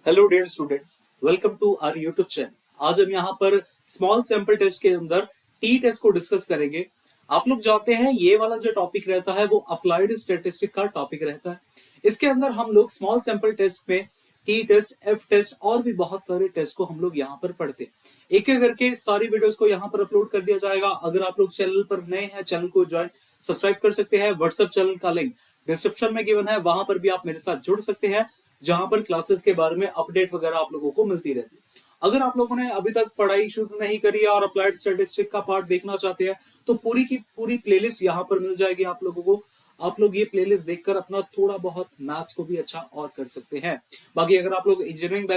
Hello dear students, welcome to our YouTube channel. आज हम यहाँ पर स्मॉल सैंपल टेस्ट के अंदर टी टेस्ट को डिस्कस करेंगे। आप लोग जानते हैं ये वाला जो टॉपिक रहता है वो अप्लाइड स्टैटिस्टिक का टॉपिक रहता है। इसके अंदर हम लोग स्मॉल सैंपल टेस्ट में टी टेस्ट, एफ टेस्ट और भी बहुत सारे टेस्ट को हम लोग यहाँ पर पढ़ते हैं। एक एक करके सारी वीडियोस को यहाँ पर अपलोड कर दिया जाएगा। अगर आप लोग चैनल पर नए हैं, चैनल को ज्वाइन सब्सक्राइब कर सकते हैं। व्हाट्सएप चैनल का लिंक डिस्क्रिप्शन में गिवन है, वहां पर भी आप मेरे साथ जुड़ सकते हैं, जहां पर क्लासेस के बारे में अपडेट वगैरह आप लोगों को मिलती रहती है। अगर आप लोगों ने अभी तक पढ़ाई शुरू नहीं करी है और अप्लाइड स्टैटिस्टिक्स का पार्ट देखना चाहते हैं तो पूरी की पूरी प्लेलिस्ट यहाँ पर मिल जाएगी आप लोगों को। आप लोग ये प्लेलिस्ट देखकर अपना थोड़ा बहुत मैथ्स को भी अच्छा और कर सकते हैं। बाकी अगर आप लोग इंजीनियरिंग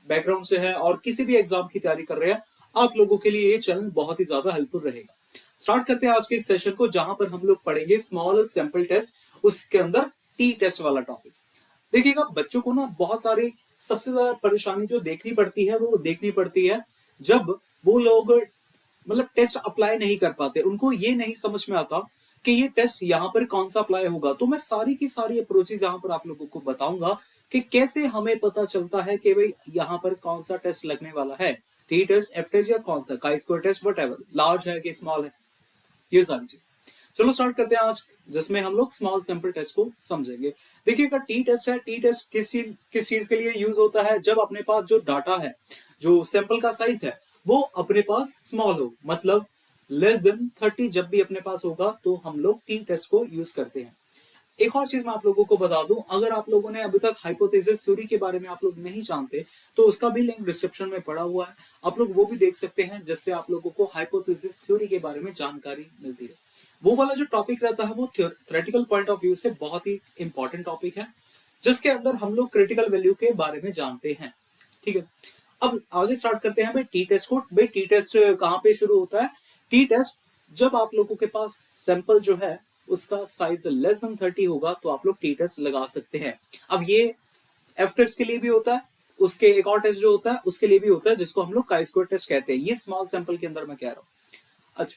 बैकग्राउंड से हैं और किसी भी एग्जाम की तैयारी कर रहे हैं, आप लोगों के लिए ये चैनल बहुत ही ज्यादा हेल्पफुल रहेगा। स्टार्ट करते हैं आज के इस सेशन को, जहां पर हम लोग पढ़ेंगे स्मॉल सैंपल टेस्ट, उसके अंदर टी टेस्ट वाला टॉपिक। देखिएगा, बच्चों को ना बहुत सारी सबसे ज्यादा परेशानी जो देखनी पड़ती है वो देखनी पड़ती है जब वो लोग मतलब टेस्ट अप्लाई नहीं कर पाते। उनको ये नहीं समझ में आता कि ये टेस्ट यहाँ पर कौन सा अप्लाई होगा। तो मैं सारी की सारी अप्रोचेज यहाँ पर आप लोगों को बताऊंगा कि कैसे हमें पता चलता है कि भाई यहाँ पर कौन सा टेस्ट लगने वाला है, टी टेस्ट, एफ टेस्ट या कौन सा chi square test, what large है कि स्मॉल है, ये सारी चीज। चलो स्टार्ट करते हैं आज, जिसमें हम लोग स्मॉल सैंपल टेस्ट को समझेंगे। देखिएगा, टी टेस्ट है। टी टेस्ट किस चीज के लिए यूज होता है? जब अपने पास जो डाटा है, जो सैंपल का साइज है, वो अपने पास स्मॉल हो, मतलब लेस देन 30 जब भी अपने पास होगा तो हम लोग टी टेस्ट को यूज करते हैं। एक और चीज मैं आप लोगों को बता दूं, अगर आप लोगों ने अभी तक हाइपोथेसिस थ्योरी के बारे में आप लोग नहीं जानते तो उसका भी लिंक डिस्क्रिप्शन में पड़ा हुआ है, आप लोग वो भी देख सकते हैं, जिससे आप लोगों को हाइपोथेसिस थ्योरी के बारे में जानकारी मिलती है। वो वाला जो टॉपिक रहता है वो थ्योरेटिकल पॉइंट ऑफ व्यू से बहुत ही इंपॉर्टेंट टॉपिक है, जिसके अंदर हम लोग क्रिटिकल वैल्यू के बारे में जानते हैं। ठीक है, अब आगे स्टार्ट करते हैं भाई टी टेस्ट को। भाई टी टेस्ट कहाँ पे शुरू होता है? टी टेस्ट जब आप लोगों के पास सैंपल जो है उसका साइज लेस देन 30 होगा तो आप लोग टी टेस्ट लगा सकते हैं। अब ये एफ टेस्ट के लिए भी होता है, उसके एक और टेस्ट जो होता है उसके लिए भी होता है, जिसको हम लोग काई स्क्वायर टेस्ट कहते हैं। ये स्मॉल सैंपल के अंदर मैं कह रहा हूं। अच्छा,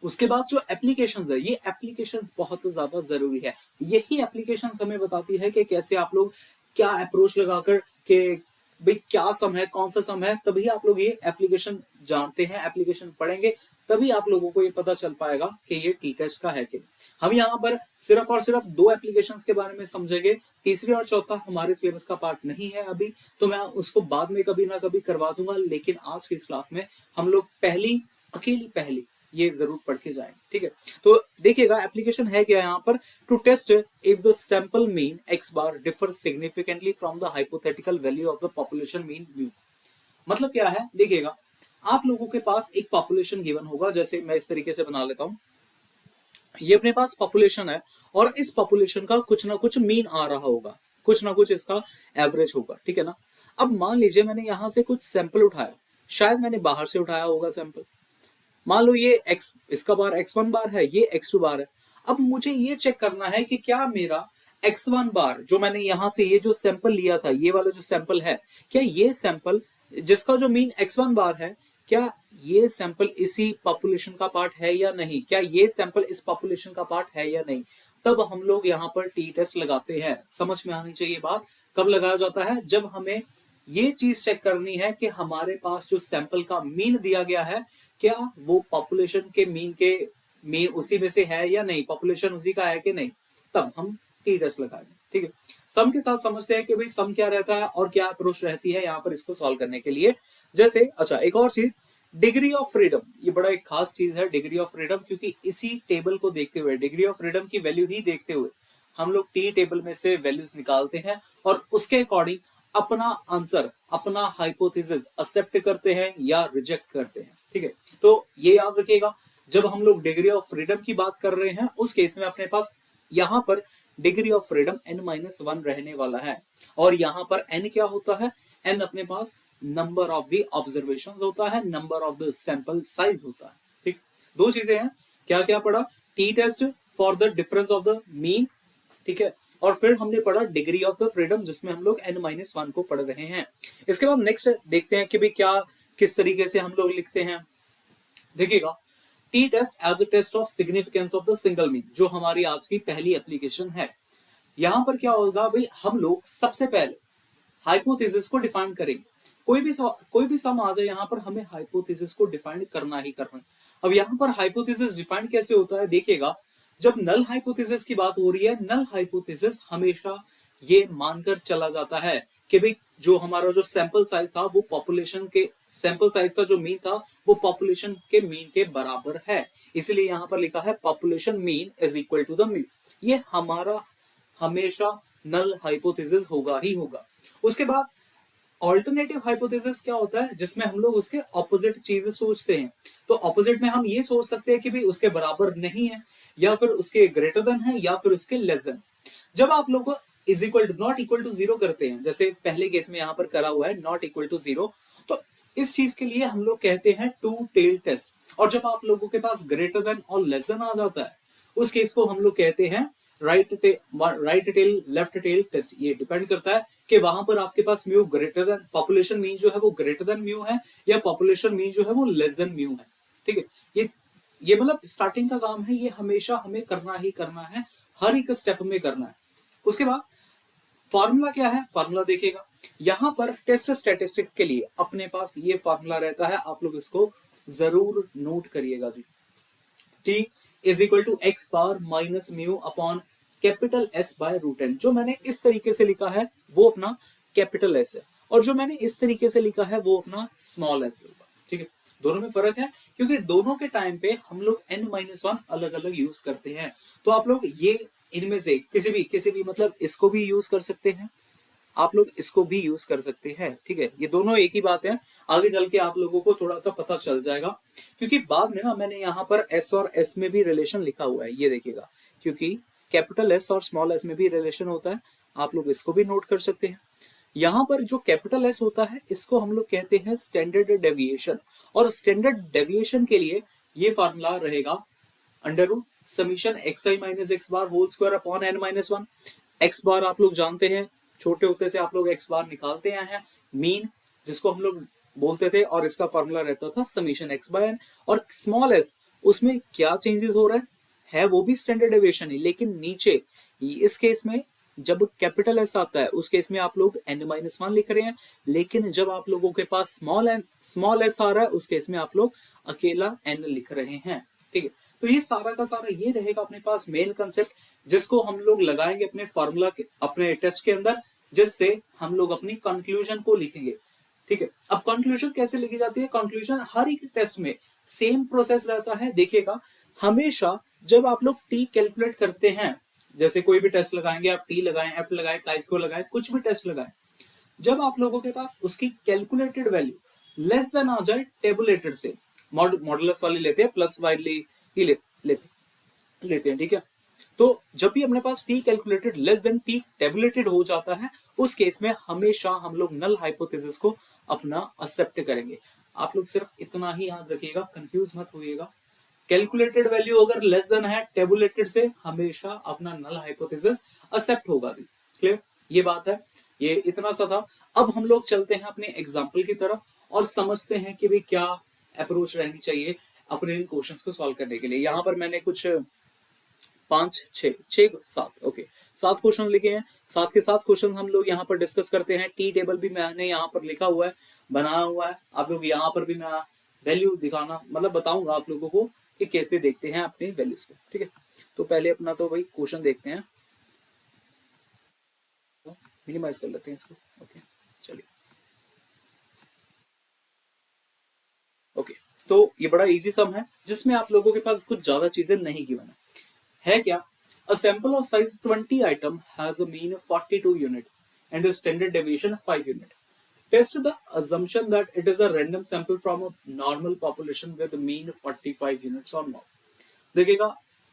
उसके बाद जो एप्लीकेशंस है, ये एप्लीकेशंस बहुत ज्यादा जरूरी है। यही एप्लीकेशंस हमें बताती है कि कैसे आप लोग क्या अप्रोच लगाकर के भाई क्या सम है, कौन सा सम है, तभी आप लोग ये एप्लीकेशन जानते हैं, एप्लीकेशन पढ़ेंगे तभी आप लोगों को ये पता चल पाएगा कि ये टी टेस्ट का है कि। हम यहाँ पर सिर्फ और सिर्फ दो एप्लीकेशंस के बारे में समझेंगे, तीसरी और चौथा हमारे सिलेबस का पार्ट नहीं है अभी, तो मैं उसको बाद में कभी ना कभी करवा दूंगा। लेकिन आज की इस क्लास में हम लोग पहली ये जरूर पढ़ के जाएंगे। ठीक है, तो देखिएगा एप्लीकेशन है क्या यहाँ पर। To test if the sample mean x bar differ significantly from the hypothetical value of the population mean mu. मतलब क्या है? देखिएगा, आप लोगों के पास एक पॉपुलेशन गिवन होगा, जैसे मैं इस तरीके से बना लेता हूं। ये अपने पास पॉपुलेशन है और इस पॉपुलेशन का कुछ ना कुछ मीन आ रहा होगा, कुछ ना कुछ इसका एवरेज होगा। ठीक है ना? अब मान लीजिए मैंने यहां से कुछ सैंपल उठाया, शायद मैंने बाहर से उठाया होगा सैंपल। मान लो ये x, इसका बार x1 बार है, ये x2 बार है। अब मुझे ये चेक करना है कि क्या मेरा x1 बार जो मैंने यहां से ये जो सैंपल लिया था, ये वाला जो सैंपल है, क्या ये सैंपल जिसका जो मीन x1 बार है, क्या ये सैंपल इसी पॉपुलेशन का पार्ट है या नहीं, क्या ये सैंपल इस पॉपुलेशन का पार्ट है या नहीं। तब हम लोग यहाँ पर टी टेस्ट लगाते हैं। समझ में आनी चाहिए बात। कब लगाया जाता है? जब हमें ये चीज चेक करनी है कि हमारे पास जो सैंपल का मीन दिया गया है, क्या वो पॉपुलेशन के मीन उसी में से है या नहीं, पॉपुलेशन उसी का है कि नहीं, तब हम टी टेस्ट लगाएंगे। ठीक है, सम के साथ समझते हैं कि भाई सम क्या रहता है और क्या अप्रोच रहती है यहाँ पर इसको सॉल्व करने के लिए। जैसे अच्छा, एक और चीज, डिग्री ऑफ फ्रीडम। ये बड़ा एक खास चीज है डिग्री ऑफ फ्रीडम, क्योंकि इसी टेबल को देखते हुए, डिग्री ऑफ फ्रीडम की वैल्यू ही देखते हुए हम लोग टी टेबल में से वैल्यूज निकालते हैं और उसके अकॉर्डिंग अपना आंसर, अपना हाइपोथेसिस एक्सेप्ट करते हैं या रिजेक्ट करते हैं। ठीक है, तो ये याद रखिएगा, जब हम लोग डिग्री ऑफ फ्रीडम की बात कर रहे हैं उस केस में अपने पास यहां पर डिग्री ऑफ फ्रीडम n-1 रहने वाला है। और यहां पर n क्या होता है? n अपने पास नंबर ऑफ द ऑब्जर्वेशंस होता है, number of the sample size होता है। ठीक, दो चीजें हैं। क्या क्या पढ़ा? T test for the difference of the mean, ठीक है, और फिर हमने पढ़ा डिग्री ऑफ द फ्रीडम, जिसमें हम लोग n-1 को पढ़ रहे हैं। इसके बाद नेक्स्ट देखते हैं कि भाई क्या किस तरीके से हम लोग लिखते हैं। देखिएगा, t test as a test of significance of the single mean, जो हमारी आज की पहली एप्लीकेशन है। यहां पर क्या होगा भाई, हम लोग सबसे पहले हाइपोथेसिस को डिफाइन करेंगे। कोई भी सम आ जाए यहाँ पर, हमें हाइपोथेसिस को डिफाइन करना ही करना है। अब यहाँ पर हाइपोथेसिस डिफाइन कैसे होता है, देखिएगा, जब नल हाइपोथेसिस की बात हो रही है, नल हाइपोथेसिस हमेशा ये मानकर चला जाता है कि भाई जो हमारा जो सैंपल साइज था वो पॉपुलेशन के सैंपल साइज का जो मीन था वो पॉपुलेशन के मीन के बराबर है, इसलिए यहां पर लिखा है population mean is equal to the mean. ये हमारा हमेशा नल हाइपोथेसिस होगा ही होगा। उसके बाद ऑल्टरनेटिव हाइपोथेसिस क्या होता है, जिसमें हम लोग उसके ऑपोजिट चीजें सोचते हैं। तो ऑपोजिट में हम ये सोच सकते हैं कि भाई उसके बराबर नहीं है, या फिर उसके ग्रेटर देन है, या फिर उसके लेस देन। जब आप लोग is equal to not equal to zero करते हैं, जैसे पहले केस में यहां पर करा हुआ है नॉट इक्वल टू जीरो, तो इस चीज के लिए हम लोग कहते हैं टू टेल टेस्ट। और जब आप लोगों के पास ग्रेटर देन और लेस देन आ जाता है, उस केस को हम लोग कहते हैं right tail left tail test. ये डिपेंड करता है कि वहां पर आपके पास mu greater than population mean जो है वो ग्रेटर देन म्यू है, या पॉपुलेशन मीन जो है वो लेस देन म्यू है। ठीक है, ये मतलब स्टार्टिंग का काम है, ये हमेशा हमें करना ही करना है, हर एक स्टेप में करना है। उसके बाद फॉर्मूला क्या है, फॉर्मूला देखिएगा, यहां पर टेस्ट स्टैटिस्टिक के लिए अपने पास ये फॉर्मूला रहता है, आप लोग इसको जरूर नोट करिएगा जी। T is equal to x bar minus mu upon capital S by root N. जो मैंने इस तरीके से लिखा है वो अपना कैपिटल एस है, और जो मैंने इस तरीके से लिखा है वो अपना स्मॉल एस होगा। ठीक है, दोनों में फर्क है, क्योंकि दोनों के टाइम पे हम लोग n-1 अलग अलग यूज करते हैं। तो आप लोग ये इनमें से किसी भी मतलब इसको भी यूज कर सकते हैं, आप लोग इसको भी यूज कर सकते हैं। ठीक है, ये दोनों एक ही बात है, आगे चल के आप लोगों को थोड़ा सा पता चल जाएगा, क्योंकि बाद में ना मैंने यहाँ पर एस और एस में भी रिलेशन लिखा हुआ है, ये देखिएगा, क्योंकि कैपिटल एस और स्मॉल एस में भी रिलेशन होता है, आप लोग इसको भी नोट कर सकते हैं। यहाँ पर जो कैपिटल एस होता है इसको हम लोग कहते हैं स्टैंडर्ड डेविएशन, और स्टैंडर्ड डेविएशन के लिए ये फॉर्मूला रहेगा अंडर रूट समीशन एक्स आई minus x bar whole square upon N minus one. X bar आप लोग जानते हैं, छोटे होते से आप लोग एक्स बार निकालते आए हैं, मीन जिसको हम लोग बोलते थे, और इसका फॉर्मूला रहता था समीशन एक्स बाय एन। और स्मॉल एस, उसमें क्या चेंजेस हो रहा है वो भी स्टैंडर्ड डेविएशन ही, लेकिन नीचे इस केस में जब कैपिटल एस आता है उस केस में आप लोग n-1 लिख रहे हैं, लेकिन जब आप लोगों के पास स्मॉल एस आ रहा है उस केस में आप लोग अकेला n लिख रहे हैं। ठीक है, तो ये सारा का सारा ये रहेगा अपने पास मेन कंसेप्ट, जिसको हम लोग लगाएंगे अपने फॉर्मूला के अपने टेस्ट के अंदर, जिससे हम लोग अपनी कंक्लूजन को लिखेंगे। ठीक है, अब कंक्लूजन कैसे लिखी जाती है, कंक्लूजन हर एक टेस्ट में सेम प्रोसेस रहता है। देखिएगा, हमेशा जब आप लोग टी कैलकुलेट करते हैं, जैसे कोई भी टेस्ट लगाएंगे, आप टी लगाएं, एफ लगाएं, काइस्को लगाएं, कुछ भी टेस्ट लगाएं, जब आप लोगों के पास उसकी कैलकुलेटेड वैल्यू लेस देन आ जाए टेबुलेटेड से, मॉडुलस वाली लेते हैं, प्लस वाली ही लेते हैं। ठीक है, तो जब भी अपने पास T calculated less than T tabulated हो जाता है, उस केस में हमेशा हम लोग नल हाइपोथेसिस को अपना एक्सेप्ट करेंगे। आप लोग सिर्फ इतना ही याद रखिएगा, कंफ्यूज मत होइएगा। कैलकुलेटेड वैल्यू अगर लेस देन है टेबुलेटेड से, हमेशा अपना नल हाइपोथेसिस एक्सेप्ट होगा। क्लियर, ये बात है, ये इतना सा था। अब हम लोग चलते हैं अपने एग्जांपल की तरफ और समझते हैं कि भाई क्या अप्रोच रहनी चाहिए अपने इन क्वेश्चंस को सॉल्व करने के लिए। यहाँ पर मैंने कुछ 7 क्वेश्चन लिखे हैं, 7 के 7 क्वेश्चन हम लोग यहाँ पर डिस्कस करते हैं। टी टेबल भी मैंने यहाँ पर लिखा हुआ है, बनाया हुआ है, आप लोग यहाँ पर भी मैं वैल्यू दिखाना मतलब बताऊंगा आप लोगों को कि कैसे देखते हैं अपने वैल्यूज को। ठीक है, तो पहले अपना तो भाई क्वेश्चन देखते हैं, तो मिनिमाइज कर लेते हैं इसको। ओके, चलिए। ओके, तो ये बड़ा इजी सम है जिसमें आप लोगों के पास कुछ ज्यादा चीजें नहीं गिवन है क्या। A sample of size 20 item has a mean of 42 unit and a standard deviation of 5 unit. Test the assumption that it is a random sample from a normal population with a mean of 45 units or more. देखिएगा,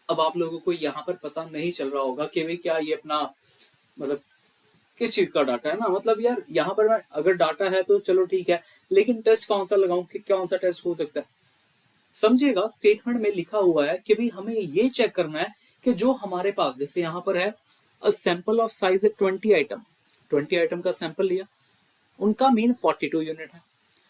अब आप लोगों को यहाँ पर पता नहीं चल रहा होगा कि भाई क्या ये अपना मतलब किस चीज का डाटा है ना, मतलब यार यहाँ पर अगर डाटा है तो चलो ठीक है, लेकिन टेस्ट कौन सा लगाऊं कि कौन सा टेस्ट हो सकता है। समझिएगा, स्टेटमेंट में लिखा हुआ है कि भाई हमें ये चेक करना है कि जो हमारे पास, जैसे यहाँ पर है a sample of size 20 item, 20 item का सैंपल लिया, उनका मीन 42 यूनिट है,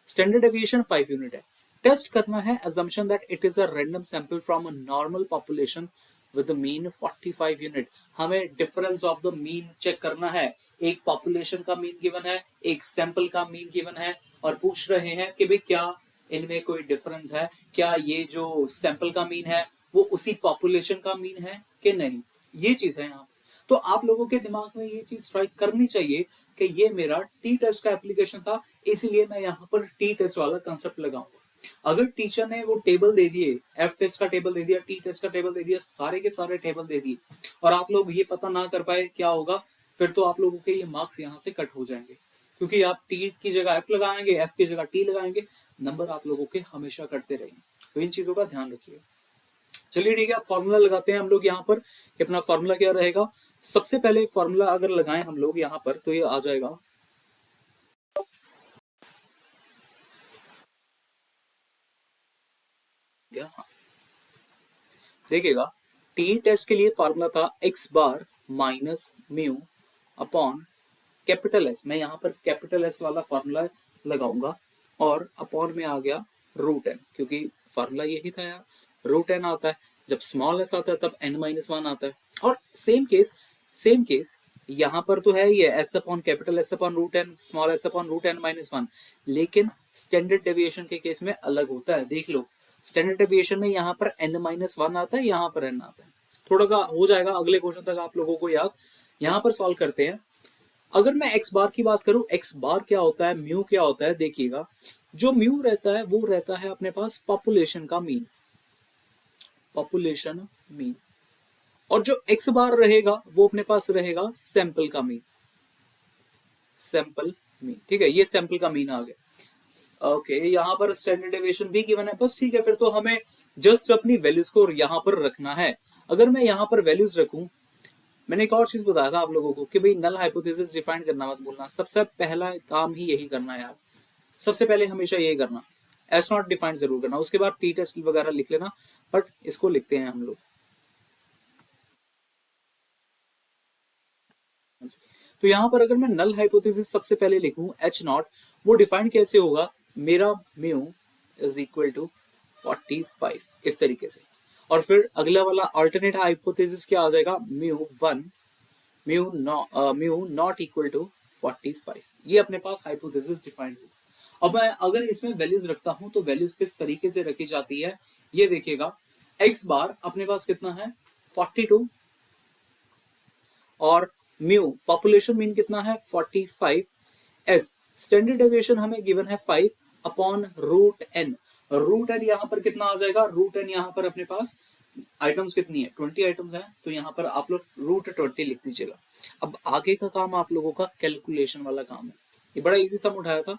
स्टैंडर्ड डेविएशन 5 यूनिट है। टेस्ट करना है assumption that it is a random sample from a normal population with the mean 45 unit. हमें difference of the mean check करना है एक पॉपुलेशन का मीन गिवन है, एक सैंपल का मीन गिवन है, और पूछ रहे हैं कि भाई क्या इनमें कोई डिफरेंस है, क्या ये जो सैंपल का मीन है वो उसी पॉपुलेशन का मीन है कि नहीं, ये चीज है यहाँ। तो आप लोगों के दिमाग में ये चीज स्ट्राइक करनी चाहिए कि ये मेरा टी टेस्ट का एप्लीकेशन था, इसीलिए मैं यहाँ पर टी टेस्ट वाला कंसेप्ट लगाऊंगा। अगर टीचर ने वो टेबल दे दिए, एफ टेस्ट का टेबल दे दिया, टी टेस्ट का टेबल दे दिया, सारे के सारे टेबल दे दिए, और आप लोग ये पता ना कर पाए, क्या होगा फिर? तो आप लोगों के ये मार्क्स यहाँ से कट हो जाएंगे, क्योंकि आप टी की जगह एफ लगाएंगे, एफ की जगह टी लगाएंगे, नंबर आप लोगों के हमेशा कटते रहेंगे। तो इन चीजों का ध्यान रखिए। चलिए ठीक है, अब फॉर्मूला लगाते हैं हम लोग यहाँ पर कि अपना फॉर्मूला क्या रहेगा। सबसे पहले फॉर्मूला अगर लगाएं हम लोग यहाँ पर तो ये आ जाएगा, हाँ देखिएगा, टी टेस्ट के लिए फॉर्मूला था x bar minus mu upon capital S. मैं यहाँ पर कैपिटल एस वाला फॉर्मूला लगाऊंगा, और अपॉन में आ गया रूट एन, क्योंकि फॉर्मूला यही था यार, रूट एन आता है, जब स्मॉल एस आता है तब n माइनस वन आता है। और सेम केस यहाँ पर तो है ये s upon capital S upon root n, small s upon root n minus one, लेकिन स्टैंडर्ड डेविएशन के केस में अलग होता है। देख लो, स्टैंडर्ड डेविएशन में यहाँ पर n माइनस वन आता है, यहाँ पर n आता है। थोड़ा सा हो जाएगा अगले क्वेश्चन तक आप लोगों को याद। यहाँ पर सॉल्व करते हैं। अगर मैं x बार की बात करूं, x बार क्या होता है, म्यू क्या होता है, देखिएगा जो म्यू रहता है वो रहता है अपने पास पॉपुलेशन का मीन, पॉपुलेशन मीन, और जो x बार रहेगा वो अपने पास रहेगा सैंपल का मीन, सैंपल मीन। ठीक है, ये सैंपल का मीन आ गया। ओके, यहाँ पर स्टैंडर्ड डेविएशन भी गिवन है, बस ठीक है, फिर तो हमें जस्ट अपनी वैल्यूज को यहाँ पर रखना है। अगर मैं यहाँ पर वैल्यूज रखूं, मैंने एक और चीज बताया था आप लोगों को कि भाई नल हाइपोथेसिस डिफाइन करना मत भूलना, सबसे पहला काम ही यही करना है यार, सबसे पहले हमेशा यही करना, एस नॉट डिफाइन जरूर करना, उसके बाद टी टेस्ट वगैरह लिख लेना, बट इसको लिखते हैं हम लोग। तो यहाँ पर अगर मैं नल हाइपोथेसिस सबसे पहले लिखूं एच नॉट, वो डिफाइन कैसे होगा, मेरा म्यू इज इक्वल टू 45 इस तरीके से, और फिर अगला वाला अल्टरनेट हाइपोथेसिस क्या आ जाएगा, म्यू नॉट इक्वल टू 45। ये अपने पास हाइपोथेसिस डिफाइंड हुआ। अब मैं अगर इसमें वैल्यूज रखता हूं तो वैल्यूज किस तरीके से रखी जाती है ये देखिएगा। एक्स बार अपने पास कितना है 42, और म्यू पॉपुलेशन मीन कितना है 45, एस स्टैंडर्ड डेविएशन हमें गिवन है 5 upon root n. Root n यहाँ पर कितना आ जाएगा, रूट एन यहाँ पर अपने पास आइटम्स कितनी है 20 आइटम्स है, तो यहाँ पर आप लोग रूट 20 लिख दीजिएगा। अब आगे का काम आप लोगों का कैलकुलेशन वाला काम है, ये बड़ा इजी सम उठाया था।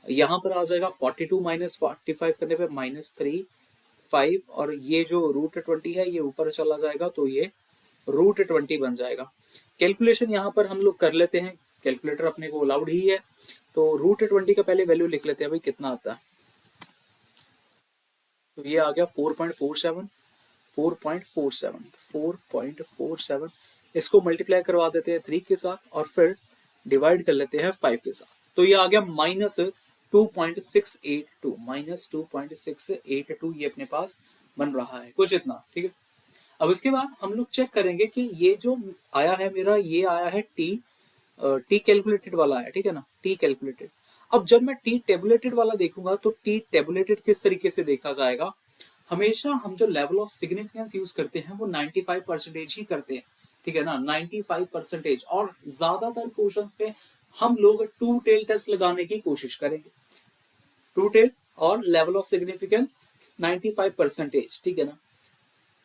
यहाँ पर आ जाएगा 42 माइनस 45 करने पे -3 5, और ये जो रूट 20 है ये ऊपर चला जाएगा, तो ये रूट 20 बन जाएगा। कैलकुलेशन यहाँ पर हम लोग कर लेते हैं, कैलकुलेटर अपने को अलाउड ही है, तो रूट 20 का पहले वैल्यू लिख लेते हैं भाई कितना आता है। तो ये आ गया 4.47, 4.47 इसको मल्टीप्लाई करवा देते हैं 3 के साथ, और फिर डिवाइड कर लेते हैं 5 के साथ, तो ये आ गया -2.682, -2.682 ये अपने पास बन रहा है कुछ इतना। ठीक है, अब इसके बाद हम लोग चेक करेंगे कि ये जो आया है मेरा, ये आया है टी कैलकुलेटेड वाला है, ठीक है ना, टी कैलकुलेटेड। अब जब मैं टी टेबुलेटेड वाला देखूंगा तो टी टेबुलेटेड किस तरीके से देखा जाएगा, हमेशा हम जो लेवल ऑफ सिग्निफिकेंस यूज करते हैं वो 95% ही करते हैं, ठीक है ना, 95%, और ज्यादातर क्वेश्चन पे हम लोग टू टेल टेस्ट लगाने की कोशिश करेंगे, टू टेल और लेवल ऑफ सिग्निफिकेंस 95%, ठीक है ना।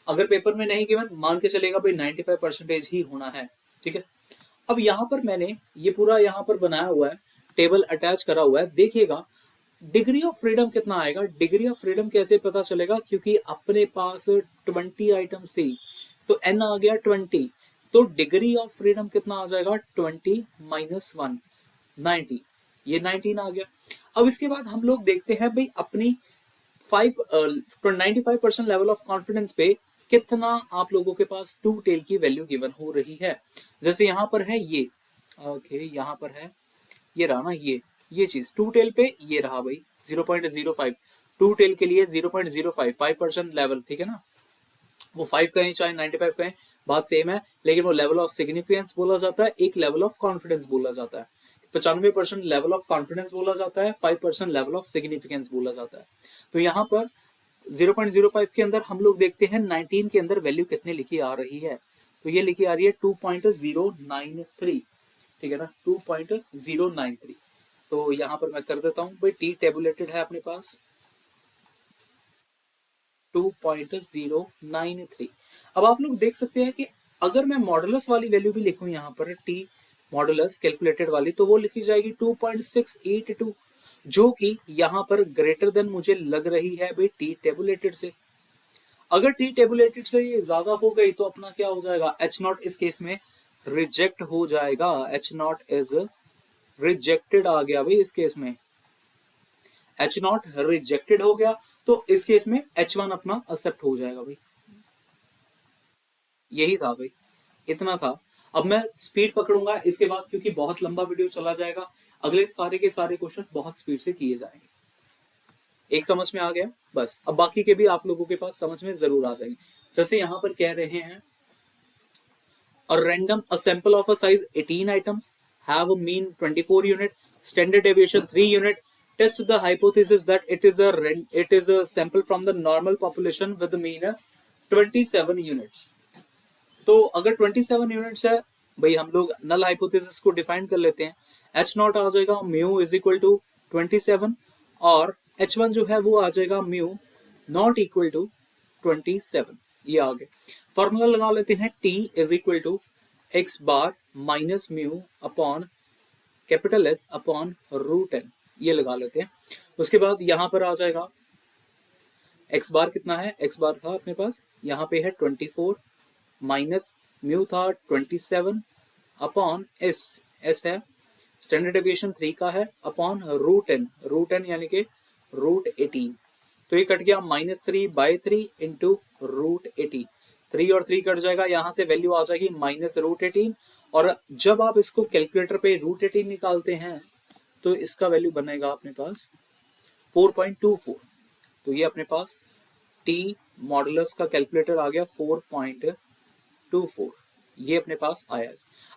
अगर पेपर में नहीं गिवन, मान के चलेगा भाई 95% ही होना है, ठीक है। अब यहाँ पर मैंने ये पूरा यहाँ पर बनाया हुआ है, टेबल अटैच करा हुआ है, देखिएगा डिग्री ऑफ फ्रीडम कितना आएगा। डिग्री ऑफ फ्रीडम कैसे पता चलेगा, क्योंकि अपने पास 20 आइटम्स थी तो n आ गया 20, तो डिग्री ऑफ फ्रीडम कितना आ जाएगा 20 माइनस 1 90, ये 19 आ गया। अब इसके बाद हम लोग देखते हैं भाई अपनी 95% लेवल ऑफ कॉन्फिडेंस पे कितना आप लोगों के पास टू टेल की वैल्यू गिवन हो रही है। जैसे यहाँ पर है ये, ओके यहाँ पर है ये रहा ना, ये चीज टू टेल पे ये रहा भाई 0.05, टू टेल के लिए 0.05 5% लेवल, ठीक है ना, वो 5 कहें चाहे 95 कहें, बात सेम है, लेकिन वो लेवल ऑफ सिग्निफिकेंस बोला जाता है, एक लेवल ऑफ कॉन्फिडेंस बोला जाता है। 95% लेवल ऑफ कॉन्फिडेंस बोला जाता है, 5% लेवल ऑफ सिग्निफिकेंस बोला जाता है। तो यहाँ पर 0.05 के अंदर हम लोग देखते हैं 19 के अंदर वैल्यू कितने लिखी आ रही है। तो ये लिखी आ रही है 2.093, ठीक है ना, 2.093। तो यहाँ पर मैं कर देता हूँ भाई, टी टेबुलेटेड है अपने पास 2.093। अब आप लोग देख सकते हैं कि अगर मैं मॉडुलस वाली वैल्यू भी लिखूं यहाँ पर, टी मॉडुलस कैलकुलेटेड वाली, तो वो लिखी जाएगी 2.682, जो कि यहाँ पर ग्रेटर देन मुझे लग रही है भाई टी टेबुलेटेड से। अगर टी टेबुलेटेड से ये ज्यादा हो गई तो अपना क्या हो जाएगा, एच नॉट इस केस में रिजेक्ट हो जाएगा, एच नॉट इज रिजेक्टेड आ गया भाई इस केस में, एच नॉट रिजेक्टेड हो गया, तो इस केस में H1 अपना एक्सेप्ट हो जाएगा भाई। यही था भाई, इतना था। अब मैं स्पीड पकड़ूंगा इसके बाद, क्योंकि बहुत लंबा वीडियो चला जाएगा। अगले सारे के सारे क्वेश्चन बहुत स्पीड से किए जाएंगे। एक समझ में आ गया, बस अब बाकी के भी आप लोगों के पास समझ में जरूर आ जाएंगे। जैसे यहां पर कह रहे हैं, a sample of a size 18 items have a mean 24 unit, standard deviation 3 unit. Test the hypothesis that it is a sample from the normal population with the mean 27 units. तो अगर 27 यूनिट्स है भाई, हम लोग नल हाइपोथेसिस को define कर लेते हैं। एच नॉट आ जाएगा म्यू इज इक्वल टू 27, और H1 जो है वो आ जाएगा म्यू नॉट इक्वल टू 27। ये आ गए। फॉर्मूला लगा लेते हैं, T is equal to x bar minus mu upon capital S upon root n, ये लगा लेते हैं। उसके बाद यहां पर आ जाएगा एक्स बार कितना है, एक्स बार था अपने पास यहाँ पे है 24 माइनस म्यू था 27 अपॉन एस, एस है स्टैंडर्ड डेविएशन 3 का है, अपॉन रूट n यानी कि रूट 18। तो ये कट गया -3/3 इंटू रूट 18, 3 और 3 कट जाएगा, यहां से वैल्यू आ जाएगी -√18। और जब आप इसको कैलकुलेटर पे √18 निकालते हैं तो इसका वैल्यू बनेगा अपने पास 4.24। तो ये अपने पास टी मॉडुलस का कैलकुलेटर आ गया 4.24, ये अपने पास आया।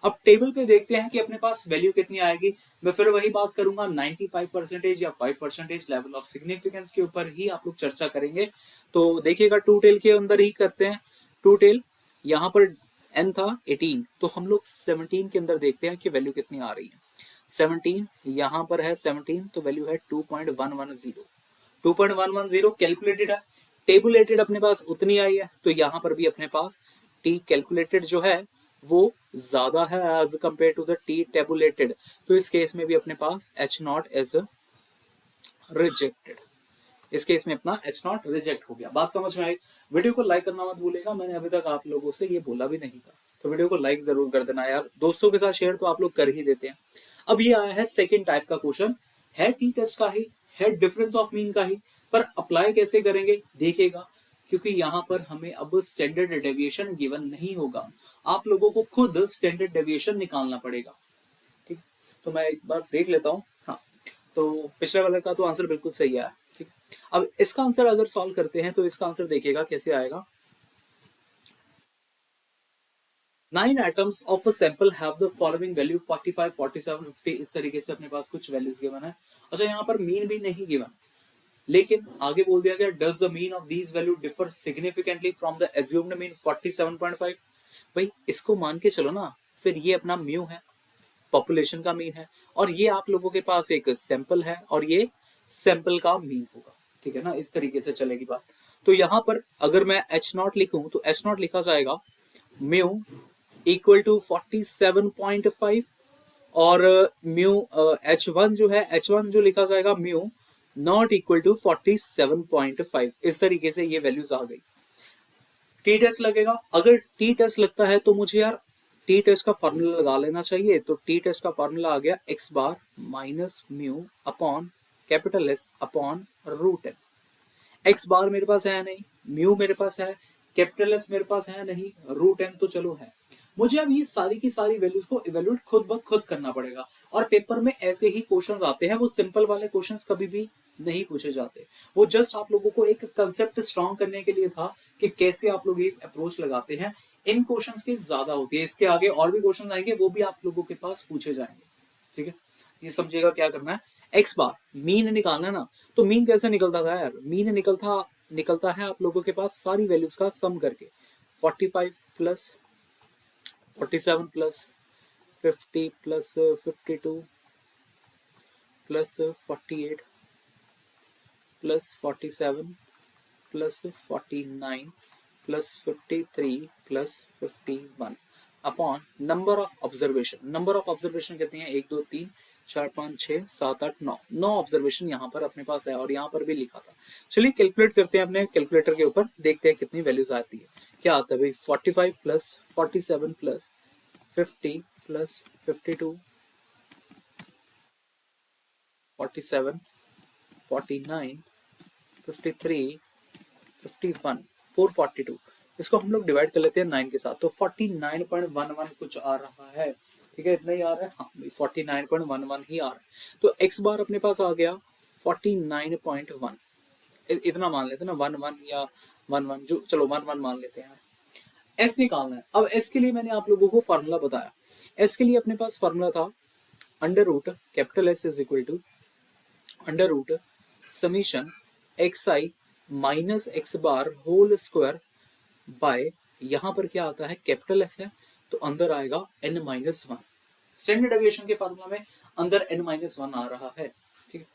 अब टेबल पे देखते हैं कि अपने पास वैल्यू कितनी आएगी। मैं फिर वही बात करूंगा, 95% या 5% लेवल ऑफ सिग्निफिकेंस के ऊपर ही आप लोग चर्चा करेंगे। तो देखिएगा टू टेल के अंदर ही करते हैं। टू टेल यहाँ पर n था 18, तो हम लोग 17 के अंदर देखते हैं कि वैल्यू कितनी आ रही है। 17 यहाँ पर है 17, तो वैल्यू है 2.110। 2.110 कैलकुलेटेड है, टेबुलेटेड अपने पास उतनी आई है, तो यहाँ पर भी अपने पास टी कैलकुलेटेड जो है वो ज्यादा है as compare to the t tabulated. तो इस केस में भी अपने पास H नॉट इज रिजेक्टेड, इस केस में अपना H नॉट रिजेक्ट हो गया। बात समझ में आई? वीडियो को लाइक करना मत भूलेगा, मैंने अभी तक आप लोगों से ये बोला भी नहीं था, तो वीडियो को लाइक जरूर कर देना यार। दोस्तों के साथ शेयर तो आप लोग कर ही देते हैं। अब ये आया है सेकेंड टाइप का क्वेश्चन, है टी टेस्ट का ही, है डिफरेंस ऑफ मीन का ही, पर अप्लाई कैसे करेंगे देखिएगा, क्योंकि यहाँ पर हमें अब स्टैंडर्ड डेविएशन गिवन नहीं होगा, आप लोगों को खुद स्टैंडर्ड डेविएशन निकालना पड़ेगा। ठीक, तो मैं एक बार देख लेता हूँ। हाँ, तो पिछले वाले का तो आंसर बिल्कुल सही है। ठीक, अब इसका आंसर अगर सॉल्व करते हैं तो इसका आंसर देखिएगा कैसे आएगा। 9 atoms of a sample have the following value 45, 47, 50, इस तरीके से अपने पास कुछ वैल्यूज गिवन है। अच्छा, यहाँ पर मीन भी नहीं गिवन, लेकिन आगे बोल दिया गया does the mean of these value differ significantly from the assumed mean 47.5। भाई इसको मान के चलो ना, फिर ये अपना म्यू है, पॉपुलेशन का मीन है, और ये आप लोगों के पास एक सैंपल है और ये सैंपल का मीन होगा। ठीक है ना, इस तरीके से चलेगी बात। तो यहाँ पर अगर मैं H नॉट लिखूं तो H नॉट लिखा जाएगा म्यू इक्वल टू 47.5, और म्यू H1 जो है, H1 जो लिखा जाएगा म्यू नॉट इक्वल टू 47.5। इस तरीके से ये वैल्यूज आ गई। टी टेस्ट लगेगा, अगर टी टेस्ट लगता है तो मुझे यार टी टेस्ट का फॉर्मूला लगा लेना चाहिए। तो टी टेस्ट का फॉर्मूला आ गया X bar minus mu upon capital S upon root n। X bar मेरे पास है नहीं, म्यू मेरे पास है, कैपिटल S मेरे पास है नहीं, रूट n तो चलो है। मुझे अब ये सारी की सारी वैल्यूज को इवेल्युएट खुद ब खुद करना पड़ेगा, और पेपर में ऐसे ही क्वेश्चंस आते हैं। वो सिंपल वाले क्वेश्चंस कभी भी नहीं पूछे जाते, वो जस्ट आप लोगों को एक कंसेप्ट स्ट्रॉन्ग करने के लिए था कि कैसे आप लोग एक अप्रोच लगाते हैं। इन क्वेश्चंस की ज्यादा होती है। इसके आगे और भी क्वेश्चन आएंगे, वो भी आप लोगों के पास पूछे जाएंगे। ठीक है, ये समझिएगा क्या करना है। एक्स बार मीन निकालना है ना, तो मीन कैसे निकलता था यार, मीन निकलता है आप लोगों के पास सारी वैल्यूज का सम करके, 45 plus 47 plus 50 plus 52 plus 48 plus 47 plus 49 plus 53 plus 51 upon number of observation. Number of observation कितनी है, 1 2 3 4 5 6 7 8 9, 9 ऑब्जर्वेशन यहाँ पर अपने पास है, और यहाँ पर भी लिखा था। चलिए कैलकुलेट करते हैं अपने कैलकुलेटर के ऊपर, देखते हैं कितनी वैल्यूज आती है। क्या आता है भाई, 45 प्लस 47 प्लस 50 प्लस 52 47 49 53 51 442, इसको हम लोग डिवाइड कर लेते हैं 9 के साथ, तो 49.11 कुछ आ रहा है। ठीक है, इतना ही आ रहा है, हाँ 49.11 ही आ रहा है। तो x बार अपने पास आ गया 49.1, इतना मान लेते हैं ना, 11 या 11, जो चलो 11 मान लेते हैं। s निकालना है। अब s के लिए मैंने आप लोगों को फॉर्मूला बताया। s के लिए अपने पास फॉर्मूला था under root capital S is equal to under root summation x I minus x bar whole square by, यहां पर क्या आता है, कैपिटल एस है तो अंदर आएगा n minus one. Standard deviation के फार्मूला में अंदर n माइनस वन आ रहा है। ठीक है,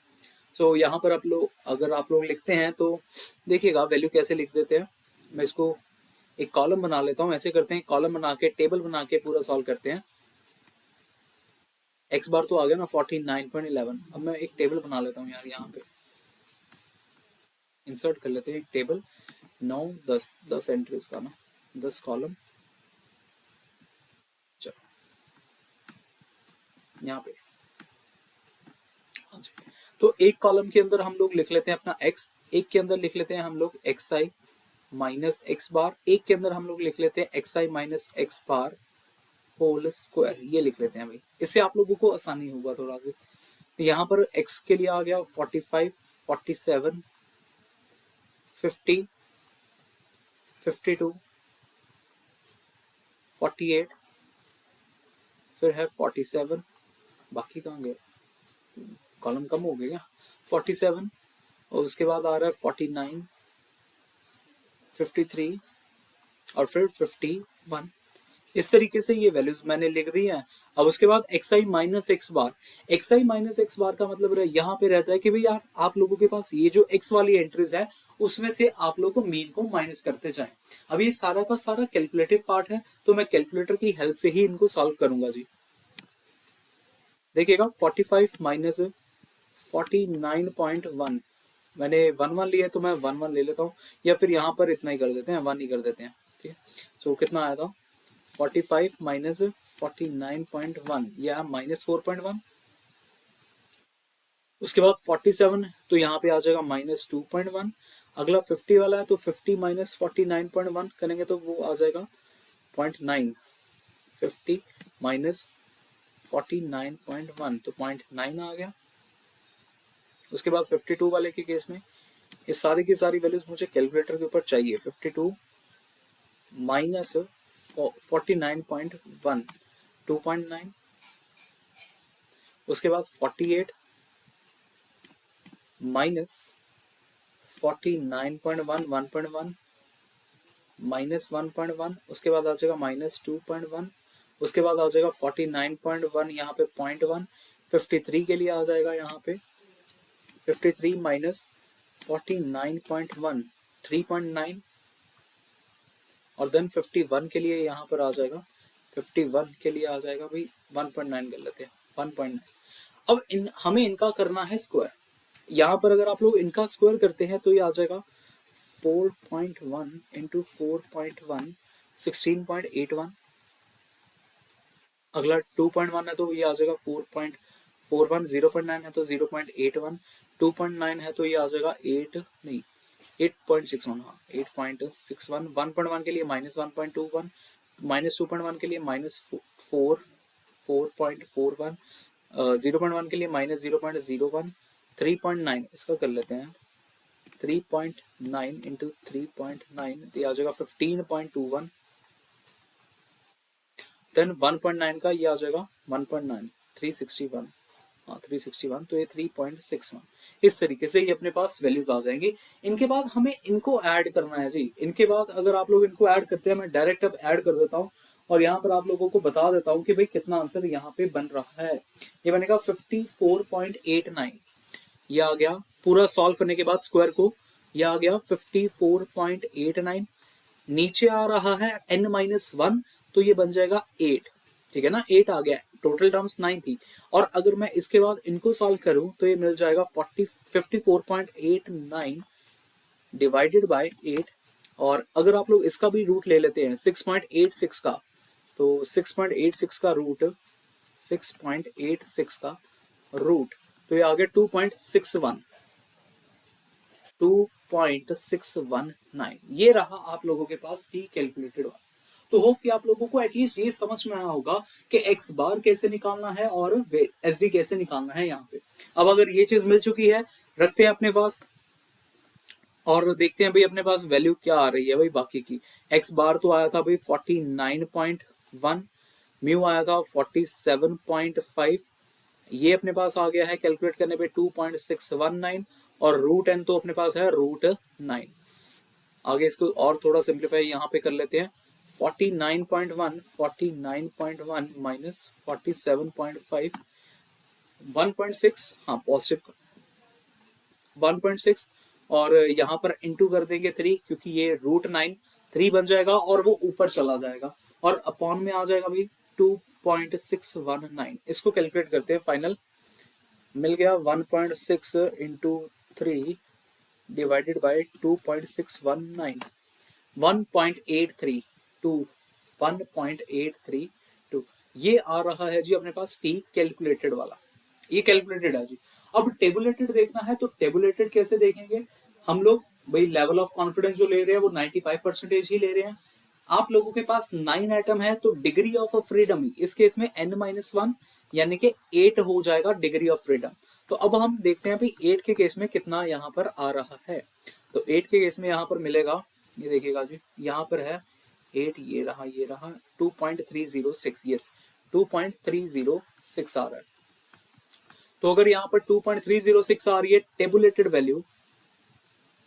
तो यहाँ पर आप लोग, अगर आप लोग लिखते हैं तो देखिएगा वैल्यू कैसे लिख देते हैं। मैं इसको एक कॉलम बना लेता हूँ, ऐसे करते हैं, कॉलम बना के टेबल बना के पूरा सॉल्व करते हैं। एक्स बार तो आ गया ना 49.11, अब मैं एक टेबल बना लेता हूँ यार, यहाँ पे इंसर्ट कर लेते हैं एक टेबल, 9 10 एंट्रीज का ना, 10 कॉलम। चलो यहाँ पे, हाँ जी, तो एक कॉलम के अंदर हम लोग लिख लेते हैं अपना x, एक के अंदर लिख लेते हैं हम लोग एक्स आई माइनस एक्स बार, एक के अंदर हम लोग लिख लेते हैं एक्स आई minus x bar whole square, ये लिख लेते हैं भाई, इससे आप लोगों को आसानी होगा थोड़ा सा। तो यहाँ पर x के लिए आ गया 45 47 50 52 48, फिर है 47, बाकी कहाँ गए, कॉलम कम हो गया क्या, 47, और उसके बाद आ रहा है 49 53 और फिर 51। इस तरीके से ये वैल्यूज मैंने लिख दी हैं। अब उसके बाद एक्स आई माइनस एक्स बार, एक्स आई माइनस एक्स बार का मतलब यहाँ पे रहता है कि भाई यार आप लोगों के पास ये जो एक्स वाली एंट्रीज है उसमें से आप लोगों को मीन को माइनस करते जाएं। अब ये सारा का सारा कैलकुलेटिव पार्ट है, तो मैं कैलकुलेटर की हेल्प से ही इनको सॉल्व करूंगा जी। देखिएगा 45 माइनस 49.1, मैंने 1 1 लिया तो मैं 1 1 ले लेता हूँ, या फिर यहाँ पर इतना ही कर देते हैं, 1 ही कर देते हैं। ठीक है, तो कितना आया था, 45 माइनस 49.1 या माइनस 4.1, उसके बाद 47, तो यहाँ पे आ जाएगा माइनस 2.1, अगला 50 वाला है तो 50 माइनस 49.1 करेंगे तो वो आ जाएगा 0.9, 50 माइनस 49.1 तो 0.9 आ गया। उसके बाद 52 वाले के केस में ये सारी की सारी वैल्यूज मुझे कैलकुलेटर के ऊपर चाहिए। 52 माइनस 49.1 2.9, उसके बाद 48 माइनस 49.1 1.1 माइनस 1.1, उसके बाद आ जाएगा माइनस 2.1, उसके बाद आ जाएगा 49.1 यहाँ पे 0.1, 53 के लिए आ जाएगा यहाँ पे 53 माइनस 49.1 3.9, और देन 51 के लिए यहाँ पर आ जाएगा 51 के लिए आ जाएगा भाई 1.9 कर लेते हैं 1.9। अब हमें इनका करना है स्क्वायर, यहाँ पर अगर आप लोग इनका स्क्वायर करते हैं तो ये आ जाएगा 4.1 इंटू 4.1 16.81, अगला 2.1 है तो ये आ जाएगा 4.41, 0.9 है तो 0.81, 2.9 है तो ये आ जाएगा 8 नहीं 8.61, हाँ 8.61, 1.1 के लिए माइनस 1.21, माइनस 2.1 के लिए माइनस 4.41, 0.1 के लिए माइनस 0.01, 3.9 इसका कर लेते हैं 3.9 इंटू 3.9 तो आ जाएगा 15.21, देन 1.9 का ये आ जाएगा 1.9, 361, हाँ 361, तो ये 3.61। इस तरीके से ये अपने पास वैल्यूज आ जाएंगी। इनके बाद हमें इनको ऐड करना है जी। इनके बाद अगर आप लोग इनको ऐड करते हैं, मैं डायरेक्ट अब ऐड कर देता हूँ और यहाँ पर आप लोगों को बता देता हूँ कि भाई कितना आंसर यहाँ पे बन रहा है। ये बनेगा 54.89। ये आ गया पूरा सॉल्व करने के बाद स्क्वायर को, ये आ गया 54.89। नीचे आ रहा है n-1, तो ये बन जाएगा 8, ठीक है ना, 8 आ गया। टोटल टर्म्स 9 थी, और अगर मैं इसके बाद इनको सॉल्व करूं तो ये मिल जाएगा 54.89 डिवाइडेड बाय 8। और अगर आप लोग इसका भी रूट ले लेते हैं 6.86 का, तो 6.86 का रूट, 6.86 का रूट, तो ये आ गया 2.61, 2.619। ये रहा आप लोगों के पास टी कैलकुलेटेड वाला। तो होप कि आप लोगों को एटलीस्ट ये समझ में आया होगा कि एक्स बार कैसे निकालना है और एस डी कैसे निकालना है यहाँ पे। अब अगर ये चीज मिल चुकी है, रखते हैं अपने पास और देखते हैं भाई अपने पास वैल्यू क्या आ रही है भाई बाकी की। एक्स बार तो आया था भाई 49.1, म्यू आया था 47.5, ये अपने पास आ गया है कैलकुलेट करने पे 2.619, और रूट एन तो अपने पास है √9। आगे इसको और थोड़ा सिंप्लीफाई यहाँ पे कर लेते हैं। 49.1 माइनस 47.5, 1.6, हाँ पॉजिटिव 1.6, और यहाँ पर इंटू कर देंगे 3, क्योंकि ये √9 3 बन जाएगा और वो ऊपर चला जाएगा, और अपॉन में आ जाएगा भाई 2.619। इसको कैलकुलेट करते हैं, फाइनल मिल गया 1.6 इंटू 3 डिवाइडेड बाय 2.619, 1.832, 1.832। ये आ रहा है जी अपने पास टी कैलकुलेटेड वाला, ये कैलकुलेटेड है जी। अब टेबुलेटेड देखना है, तो टेबुलेटेड कैसे देखेंगे हम लोग भाई, लेवल ऑफ कॉन्फिडेंस जो ले रहे हैं वो 95% ही ले रहे हैं। आप लोगों के पास 9 एटम है, तो डिग्री ऑफ फ्रीडम इस केस में n-1 यानी कि 8 हो जाएगा डिग्री ऑफ फ्रीडम। तो अब हम देखते हैं भाई 8 के केस में कितना यहाँ पर आ रहा है। तो 8 के केस में यहाँ पर मिलेगा, ये देखिएगा जी, यहाँ पर है 8, ये रहा 2.306, यस 2.306 आ रहा है। तो अगर यहाँ पर 2.306 आ रही है टेबुलेटेड वैल्यू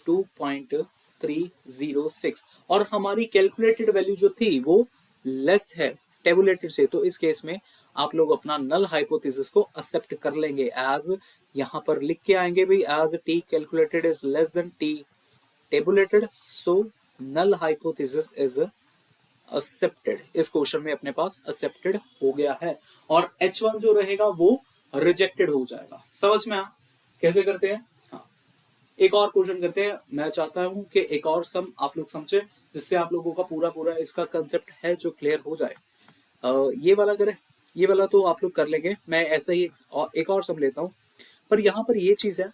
2.306, और हमारी कैलकुलेटेड वैल्यू जो थी वो लेस है टेबुलेटेड से, तो इस केस में आप लोग अपना नल हाइपोथेसिस को एक्सेप्ट कर लेंगे, एज यहाँ पर लिख के आएंगे भाई as t calculated is less than T tabulated, so null hypothesis is accepted. इस क्वेश्चन में अपने पास एक्सेप्टेड हो गया है, और H1 जो रहेगा वो रिजेक्टेड हो जाएगा। समझ में आ कैसे करते हैं? हाँ, एक और क्वेश्चन करते हैं। मैं चाहता हूं कि एक और सम आप लोग समझे, जिससे आप लोगों का पूरा इसका कंसेप्ट है जो क्लियर हो जाए। ये वाला करें, ये वाला तो आप लोग कर लेंगे, मैं ऐसा ही एक और सम लेता हूं। पर यहाँ पर ये चीज है,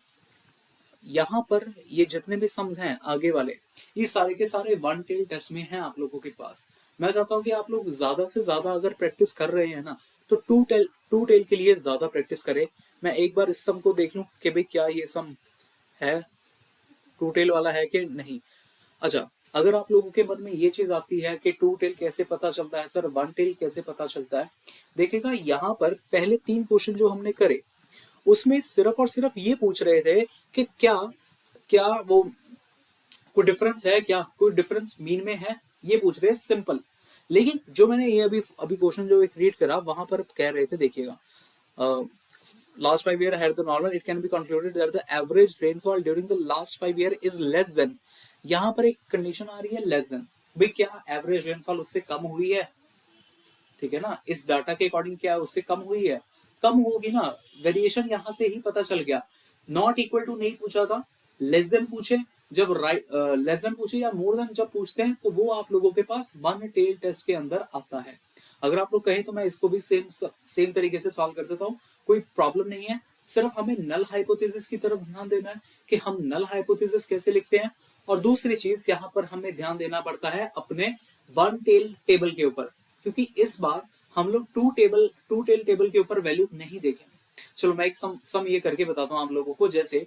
यहाँ पर ये जितने भी सम्स हैं आगे वाले, ये सारे के सारे वन टेल टेस्ट में हैं आप लोगों के पास। मैं चाहता हूँ कि आप लोग ज्यादा से ज्यादा अगर प्रैक्टिस कर रहे हैं ना, तो टू टेल के लिए ज्यादा प्रैक्टिस करें। मैं एक बार इस सम को देख लूं कि भाई क्या ये सम है, टू टेल वाला है कि नहीं। अच्छा, अगर आप लोगों के मन में ये चीज आती है कि टू टेल कैसे पता चलता है सर, वन टेल कैसे पता चलता है, देखिएगा यहाँ पर पहले 3 क्वेश्चन जो हमने करे उसमें सिर्फ और सिर्फ ये पूछ रहे थे कि क्या क्या वो कोई डिफरेंस है, क्या कोई डिफरेंस मीन में है, ये पूछ रहे हैं सिंपल। लेकिन जो मैंने ये अभी क्वेश्चन जो एक रीड करा वहां पर कह रहे थे, देखिएगा last 5 year had the normal, it can be concluded that the average rainfall during the last 5 year is less than। यहाँ पर एक कंडीशन आ रही है लेस देन, भाई क्या एवरेज रेनफॉल उससे कम हुई है, ठीक है ना, इस डाटा के अकॉर्डिंग क्या उससे कम हुई है, कम होगी ना, वेरिएशन यहां से ही पता चल गया। नॉट इक्वल टू नहीं पूछा था, लेस देन पूछे, जब लेस देन पूछे या मोर देन जब पूछते हैं तो वो आप लोगों के पास वन टेल टेस्ट के अंदर आता है। अगर आप लोग कहें तो मैं इसको भी सेम तरीके से सॉल्व कर देता हूँ, कोई प्रॉब्लम नहीं है। सिर्फ हमें नल हाइपोथेसिस की तरफ ध्यान देना है कि हम नल हाइपोथेसिस कैसे लिखते हैं, और दूसरी चीज यहाँ पर हमें ध्यान देना पड़ता है अपने वन टेल टेबल के ऊपर, क्योंकि इस बार हम लोग टू टेल टेबल के ऊपर वैल्यू नहीं देखेंगे। चलो मैं एक सम ये करके बताता हूँ आप लोगों को। जैसे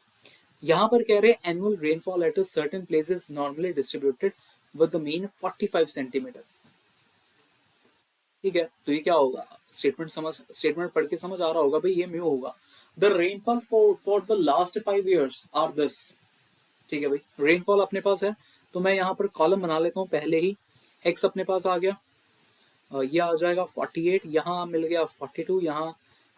यहाँ पर कह रहे हैं annual rainfall at a certain place is normally distributed with the mean 45 centimetre. ठीक है, तो ये क्या होगा, स्टेटमेंट पढ़ के समझ आ रहा होगा भाई, ये म्यू होगा। The rainfall for the last 5 years are this. ठीक है भाई, रेनफॉल अपने पास है, तो मैं यहाँ पर कॉलम बना लेता हूँ पहले ही। एक्स अपने पास आ गया, ये आ जाएगा 48, यहाँ मिल गया 42, यहाँ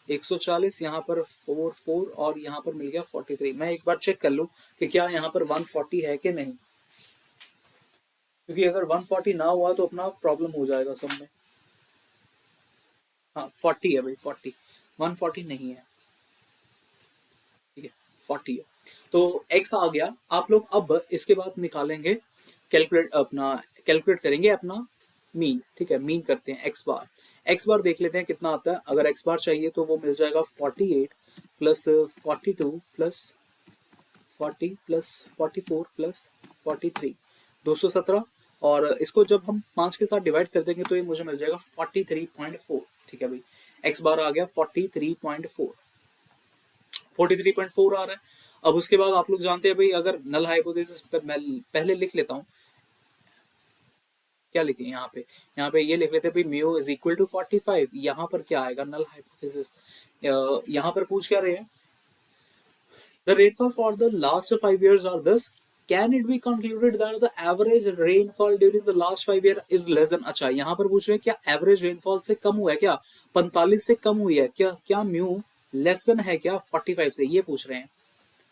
140, यहाँ पर 44 और यहाँ पर मिल गया 43। मैं एक बार चेक कर लूँ कि क्या यहाँ पर 140 है कि नहीं, क्योंकि अगर 140 ना हुआ तो अपना प्रॉब्लम हो जाएगा सब में। हाँ 40 है भाई, 40, 140 नहीं है। ठीक है, 40 है, तो x आ गया। आप लोग अब इसके बाद निकालेंगे, कैलकुलेट करेंगे अपना मीन। ठीक है, मीन करते हैं एक्स बार। एक्स बार देख लेते हैं कितना आता है। अगर एक्स बार चाहिए तो वो मिल जाएगा 48 प्लस 42 प्लस 40 प्लस 44 प्लस 43, 217। और इसको जब हम 5 के साथ डिवाइड कर देंगे तो ये मुझे मिल जाएगा 43.4। ठीक है भाई, एक्स बार आ गया 43.4, 43.4 आ रहा है। अब उसके बाद आप लोग जानते हैं भाई, अगर नल हाइपोथेसिस पर मैं पहले लिख लेता हूँ, क्या लिखे यहाँ पे, यहाँ पे ये लिख लेते हैं भाई म्यू इज इक्वल टू 45। यहाँ पर क्या आएगा, नल हाइपोथेसिस। यहाँ पर पूछ क्या रहे हैं, the rainfall for the last 5 years are this, can it be concluded that the average rainfall during the last 5 year is less than. अच्छा, यहाँ पर पूछ रहे हैं क्या एवरेज रेनफॉल से कम हुआ है क्या, 45 से कम हुई है क्या, क्या म्यू लेस देन है क्या 45 से, ये पूछ रहे हैं।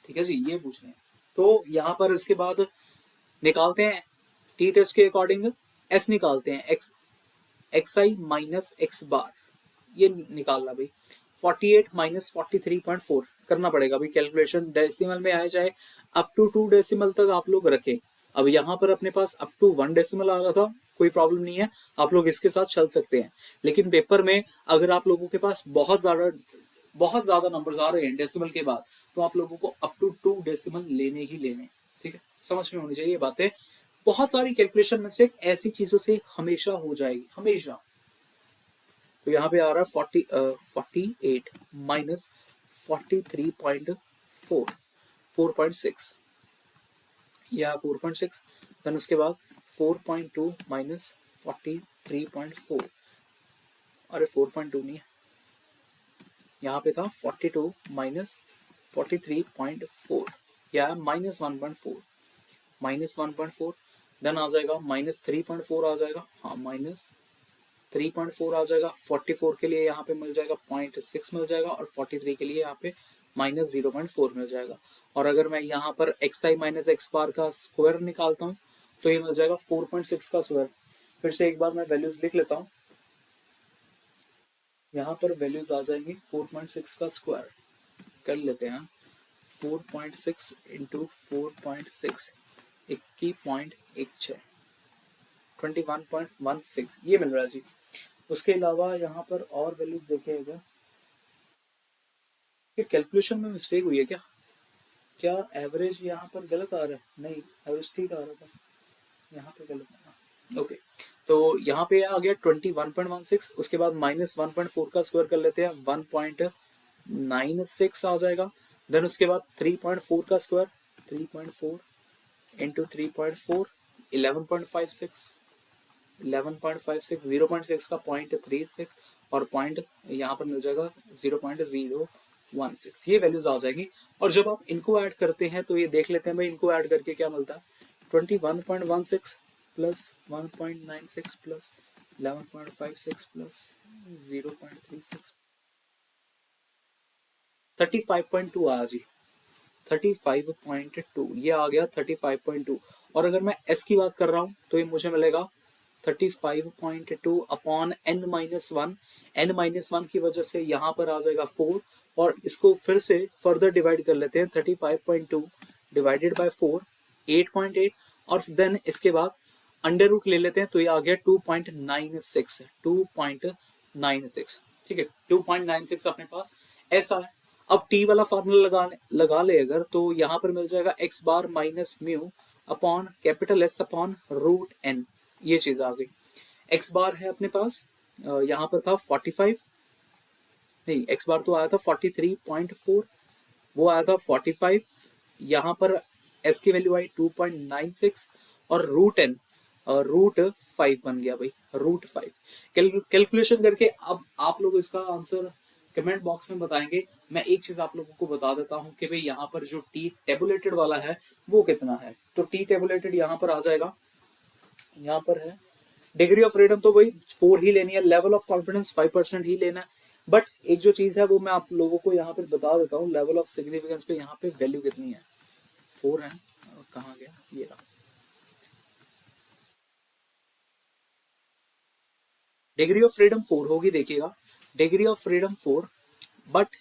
ठीक है जी, ये पूछ रहे हैं। तो यहाँ पर इसके बाद निकालते हैं टी टेस्ट के अकॉर्डिंग, एस निकालते हैं, एक्स एक्स आई माइनस एक्स बार, ये निकालना भाई। 48 माइनस 43.4 करना पड़ेगा भाई कैलकुलेशन, डेसिमल में आए चाहे अप टू 2 डेसिमल तक आप लोग रखें। अब यहाँ पर अपने पास अप टू 1 डेसिमल आ रहा था, कोई प्रॉब्लम नहीं है, आप लोग इसके साथ चल सकते हैं। लेकिन पेपर में अगर आप लोगों के पास बहुत ज्यादा नंबर्स आ रहे हैं डेसिमल के बाद, तो आप लोगों को अप टू 2 डेसिमल लेने ही लेने। ठीक है, समझ में होनी चाहिए ये बातें। बहुत सारी कैलकुलेशन मिस्टेक ऐसी चीजों से हमेशा हो जाएगी, हमेशा। तो यहाँ पे आ रहा है 48 माइनस 43.4, 4.6, या 4.6। देन उसके बाद 4.2 माइनस 43.4, अरे 4.2 नहीं है, यहाँ पे था 42 माइनस 43.4, या माइनस 1.4, माइनस 1.4। देन आ जाएगा माइनस 3.4 आ जाएगा, हाँ माइनस 3.4 आ जाएगा। 44 के लिए यहाँ पे मिल जाएगा 0.6 मिल जाएगा, और 43 के लिए यहाँ पे माइनस 0.4 मिल जाएगा। और अगर मैं यहाँ पर एक्स आई माइनस एक्स बार का स्क्वायर निकालता हूँ तो ये मिल जाएगा 4.6 का स्क्वायर। फिर से एक बार मैं वैल्यूज लिख लेता हूँ, यहाँ पर वैल्यूज आ जाएंगी 4.6 का स्क्वायर कर लेते हैं। 4.6 इंटू 4.6, 21.16, 21.16 ये मिल रहा है जी। उसके अलावा यहाँ पर और वैल्यूज देखेगा, ये कैलकुलेशन में मिस्टेक हुई है क्या, क्या एवरेज यहाँ पर गलत आ रहा है, नहीं एवरेज ठीक आ रहा था, यहाँ पे गलत आ। ओके, तो यहाँ पे आ गया 21.16, उसके बाद माइनस 1.4 का स्क्वायर कर लेते हैं, 1.96 आ जाएगा। देन उसके बाद 3.4 का स्क्वायर, 3.4 इंटू 3.4, 11.56, 11.56, 0.6 का 0.36, और पॉइंट यहाँ पर मिल जाएगा 0.016, ये वैल्यूज आ जाएगी। और जब आप इनको ऐड करते हैं तो ये देख लेते हैं भाई, इनको ऐड करके क्या मिलता है, 21.16 प्लस 1.96 प्लस 11.56 प्लस 0.36, 35.2 आया जी, 35.2 ये आ गया 35.2। और अगर मैं एस की बात कर रहा हूँ तो ये मुझे मिलेगा 35.2 upon n minus one. n minus one की वजह से यहाँ पर आ जाएगा 4, और इसको फिर से फर्दर डिवाइड कर लेते हैं, 35.2 डिवाइडेड बाय 4, 8.8, और देन इसके बाद अंडर रूट ले लेते हैं तो ये आ गया 2.96, 2.96। ठीक है, 2.96 अपने पास ऐसा है। अब टी वाला फार्मूला लगा ले अगर, तो यहाँ पर मिल जाएगा X bar minus mu upon capital S upon root N, ये चीज आ गई। एक्स बार है अपने पास, यहाँ पर था 45, नहीं एक्स बार तो आया था 43.4, वो आया था 45, यहाँ पर एस की वैल्यू आई 2.96, और रूट एन रूट 5 बन गया भाई, √5। कैलकुलेशन करके अब आप लोग इसका आंसर कमेंट बॉक्स में बताएंगे। मैं एक चीज आप लोगों को बता देता हूं कि भाई यहाँ पर जो टी टेबुलेटेड वाला है वो कितना है। तो टी टेबुलेटेड यहाँ पर आ जाएगा, यहाँ पर है डिग्री ऑफ फ्रीडम तो वही 4 ही लेनी है, लेवल ऑफ कॉन्फिडेंस 5% ही लेना है। बट एक जो चीज है वो मैं आप लोगों को यहाँ पर बता देता हूँ, लेवल ऑफ सिग्निफिकेंस पे यहाँ पे वैल्यू कितनी है, 4 है। और कहाँ गया ये रहा, डिग्री ऑफ फ्रीडम 4 होगी, देखिएगा डिग्री ऑफ फ्रीडम 4। बट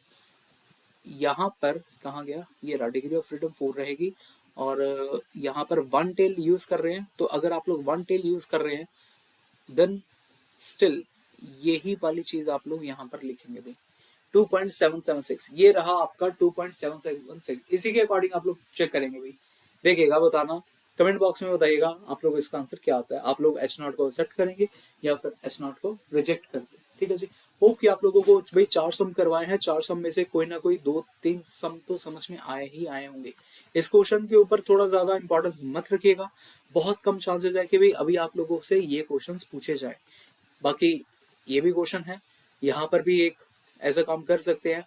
यहाँ पर कहाँ गया, ये रहा, डिग्री ऑफ फ्रीडम 4 रहेगी। और यहाँ पर वन टेल यूज कर रहे हैं, तो अगर आप लोग वन टेल यूज कर रहे हैं देन स्टिल यही वाली चीज आप लोग यहाँ पर लिखेंगे भाई 2.776, ये रहा आपका 2.776। इसी के अकॉर्डिंग आप लोग चेक करेंगे भाई, देखिएगा बताना कमेंट बॉक्स में, बताइएगा आप लोग इसका आंसर क्या आता है। आप लोग H0 को एक्सेप्ट करेंगे या फिर H0 को रिजेक्ट करेंगे, ठीक है जी। होप कि आप लोगों को भाई 4 सम करवाए हैं, 4 सम में से कोई ना कोई 2-3 सम तो समझ में आए ही आए होंगे। इस क्वेश्चन के ऊपर थोड़ा ज्यादा इंपॉर्टेंस मत रखिएगा, बहुत कम चांसेस है कि भाई अभी आप लोगों से ये क्वेश्चंस पूछे जाए। बाकी ये भी क्वेश्चन है, यहाँ पर भी एक ऐसा काम कर सकते हैं,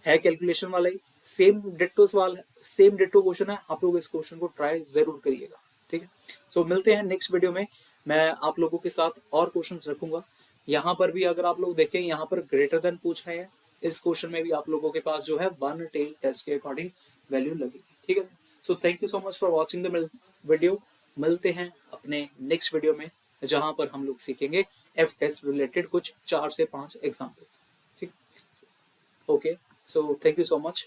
है कैलकुलेशन वाला ही, सेम डिट्टो सवाल है, सेम डिट्टो क्वेश्चन है, आप लोग इस क्वेश्चन को ट्राई जरूर करिएगा, ठीक है। सो मिलते हैं नेक्स्ट वीडियो में, मैं आप लोगों के साथ और क्वेश्चंस रखूंगा। यहाँ पर भी अगर आप लोग देखें, यहाँ पर ग्रेटर देन पूछ रहे हैं, इस क्वेश्चन में भी आप लोगों के पास जो है वन टेल टेस्ट के अकॉर्डिंग वैल्यू लगेगी, ठीक है। So thank you so much for watching the video. मिलते हैं अपने नेक्स्ट वीडियो में, जहां पर हम लोग सीखेंगे एफ टेस्ट रिलेटेड कुछ 4 से 5 एग्जाम्पल्स, ठीक। Okay, so thank you so much.